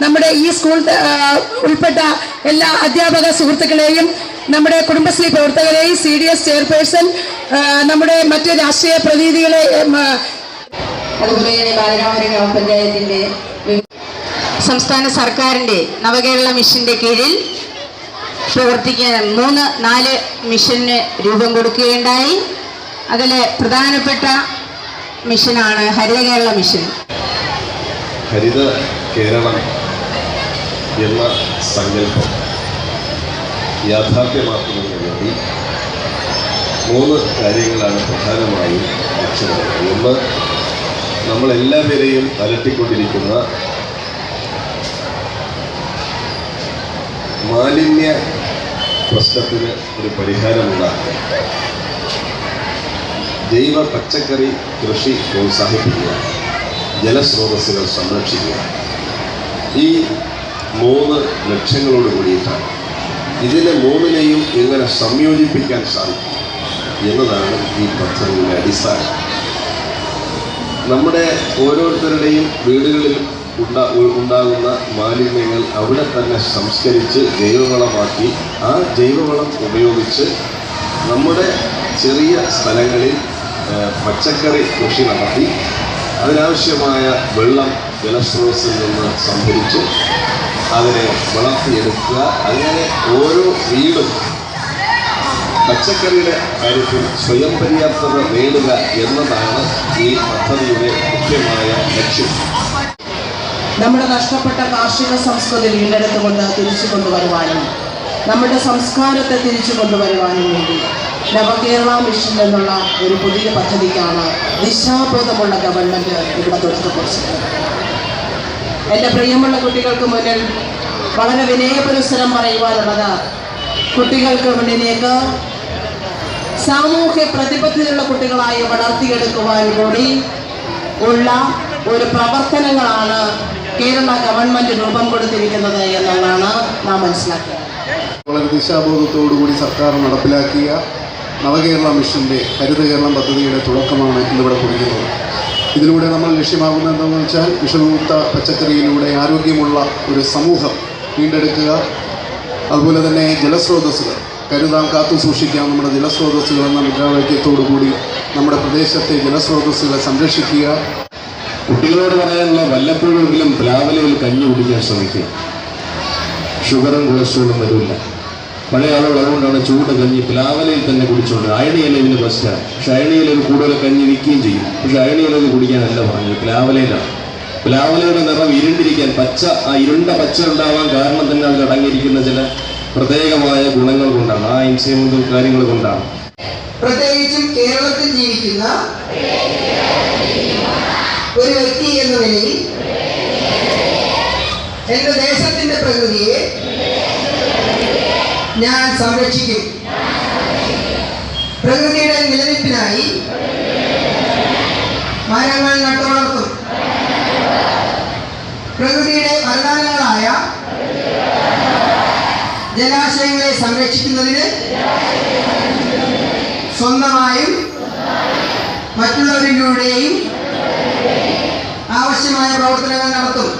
നമ്മുടെ ഈ സ്കൂൾ ഉൾപ്പെട്ട എല്ലാ അധ്യാപക സുഹൃത്തുക്കളെയും, നമ്മുടെ കുടുംബശ്രീ പ്രവർത്തകരെയും, CDS ചെയർപേഴ്സൺ, നമ്മുടെ മറ്റ് രാഷ്ട്രീയ പ്രതിനിധികളെ, അതുപോലെ തന്നെ ബാലരാമപുരം ഗ്രാമപഞ്ചായത്തിൻ്റെ സംസ്ഥാന സർക്കാരിൻ്റെ നവകേരള മിഷൻ്റെ കീഴിൽ പ്രവർത്തിക്കുന്ന 3-4 മിഷന് രൂപം കൊടുക്കുകയുണ്ടായി. അതിൽ പ്രധാനപ്പെട്ട മിഷനാണ് ഹരിത കേരള മിഷൻ. ഹരിത കേരളം എന്ന സങ്കല്പം യാഥാർത്ഥ്യമാക്കുന്നതിന് വേണ്ടി 3 കാര്യങ്ങളാണ് പ്രധാനമായും ലക്ഷ്യമിടുന്നത്. ഒന്ന്, നമ്മളെല്ലാവരെയും അലട്ടിക്കൊണ്ടിരിക്കുന്ന മാലിന്യ പ്രശ്നത്തിന് ഒരു പരിഹാരമുണ്ടാക്കുക, ജൈവ പച്ചക്കറി കൃഷി പ്രോത്സാഹിപ്പിക്കുക, ജലസ്രോതസ്സുകൾ സംരക്ഷിക്കുക. ഈ 3 ലക്ഷ്യങ്ങളോട് കൂടിയിട്ടാണ്. ഇതിനെ 3നെയും എങ്ങനെ സംയോജിപ്പിക്കാൻ സാധിക്കും എന്നതാണ് ഈ പദ്ധതിയുടെ അടിസ്ഥാനം. നമ്മുടെ ഓരോരുത്തരുടെയും വീടുകളിൽ ഉണ്ടാകുന്ന മാലിന്യങ്ങൾ അവിടെ തന്നെ സംസ്കരിച്ച് ജൈവവളമാക്കി ആ ജൈവവളം ഉപയോഗിച്ച് നമ്മുടെ ചെറിയ സ്ഥലങ്ങളിൽ പച്ചക്കറി കൃഷി നടത്തി അതിനാവശ്യമായ വെള്ളം ജലസ്രോതസ്സിൽ നിന്ന് സംഭരിച്ച് അതിനെ വളർത്തിയെടുക്കുക. അങ്ങനെ ഓരോ വീടും പച്ചക്കറിയുടെ കാര്യത്തിൽ സ്വയം പര്യാപ്തത നേടുക എന്നതാണ് ഈ പദ്ധതിയുടെ മുഖ്യമായ ലക്ഷ്യം. നമ്മുടെ നഷ്ടപ്പെട്ട കാർഷിക സംസ്കൃതി വീണ്ടെടുത്തുകൊണ്ട് തിരിച്ചു കൊണ്ടുവരുവാനും നമ്മുടെ സംസ്കാരത്തെ തിരിച്ചു കൊണ്ടുവരുവാനും വേണ്ടി നവകേരള മിഷൻ എന്നുള്ള ഒരു പുതിയ പദ്ധതിക്കാണ് ദിശാബോധമുള്ള ഗവൺമെൻറ് ഇവിടെ തുടക്കം കുറിച്ചത്. എൻ്റെ പ്രിയമുള്ള കുട്ടികൾക്ക് മുന്നിൽ വളരെ വിനയപുരസ്സരം പറയുവാനുള്ളത്, കുട്ടികൾക്ക് മുന്നിലേക്ക് സാമൂഹ്യ പ്രതിബദ്ധതയുള്ള കുട്ടികളായി വളർത്തിയെടുക്കുവാൻ കൂടി ഉള്ള ഒരു പ്രവർത്തനങ്ങളാണ് കേരള ഗവൺമെൻറ് രൂപം കൊടുത്തിരിക്കുന്നത് എന്നുള്ളതാണ് നാം മനസ്സിലാക്കുക. വളരെ ദിശാബോധത്തോടുകൂടി സർക്കാർ നടപ്പിലാക്കിയ നവകേരള മിഷൻ്റെ ഹരിത കേരളം പദ്ധതിയുടെ തുടക്കമാണ് ഇന്നിവിടെ കുറിക്കുന്നത്. ഇതിലൂടെ നമ്മൾ ലക്ഷ്യമാകുന്നത് എന്താണെന്ന് വെച്ചാൽ വിഷമുക്ത പച്ചക്കറിയിലൂടെ ആരോഗ്യമുള്ള ഒരു സമൂഹം വീണ്ടെടുക്കുക. അതുപോലെ തന്നെ ജലസ്രോതസ്സുകൾ കരുതാൻ കാത്തു സൂക്ഷിക്കാം നമ്മുടെ ജലസ്രോതസ്സുകൾ എന്ന മുദ്രാവാക്യത്തോടുകൂടി നമ്മുടെ പ്രദേശത്തെ ജലസ്രോതസ്സുകളെ സംരക്ഷിക്കുക. കുട്ടികളോട് പറയാനുള്ള വല്ലപ്പോഴെങ്കിലും പ്ലാവലയിൽ കഞ്ഞി കുടിക്കാൻ ശ്രമിക്കുക. ഷുഗറും കൊളസ്ട്രോളും വരില്ല. പഴയ ആളുകൾ അതുകൊണ്ടാണ് ചൂട് കഞ്ഞി പ്ലാവലയിൽ തന്നെ കുടിച്ചുകൊണ്ട്. അയണിയില ഇതിന് ബെസ്റ്റാണ്. പക്ഷെ അയണിയിലത് കൂടുതൽ കഞ്ഞി വിൽക്കുകയും ചെയ്യും. പക്ഷെ അയണിയിലത് കുടിക്കാനല്ല പറഞ്ഞത്, പ്ലാവലയിലാണ്. പ്ലാവലയുടെ നിറം ഇരുണ്ടിരിക്കാൻ, ആ ഇരുണ്ട പച്ച ഉണ്ടാവാൻ കാരണം തന്നെ അതിൽ അടങ്ങിയിരിക്കുന്ന ചില പ്രത്യേകമായ ഗുണങ്ങൾ കൊണ്ടാണ്, ആ എൻസൈമുകൾ കാര്യങ്ങൾ കൊണ്ടാണ്. പ്രത്യേകിച്ചും കേരളത്തിൽ ജീവിക്കുന്ന ഒരു വ്യക്തി എന്ന നിലയിൽ എൻ്റെ ദേശത്തിൻ്റെ പ്രകൃതിയെ ഞാൻ സംരക്ഷിക്കും. പ്രകൃതിയുടെ നിലനിൽപ്പിനായി മരങ്ങൾ നട്ടുവളർത്തും. പ്രകൃതിയുടെ വരദാനങ്ങളായ ജലാശയങ്ങളെ സംരക്ഷിക്കുന്നതിന് സ്വന്തമായും മറ്റുള്ളവരിലൂടെയും ആവശ്യമായ പ്രവർത്തനങ്ങൾ നടത്തും.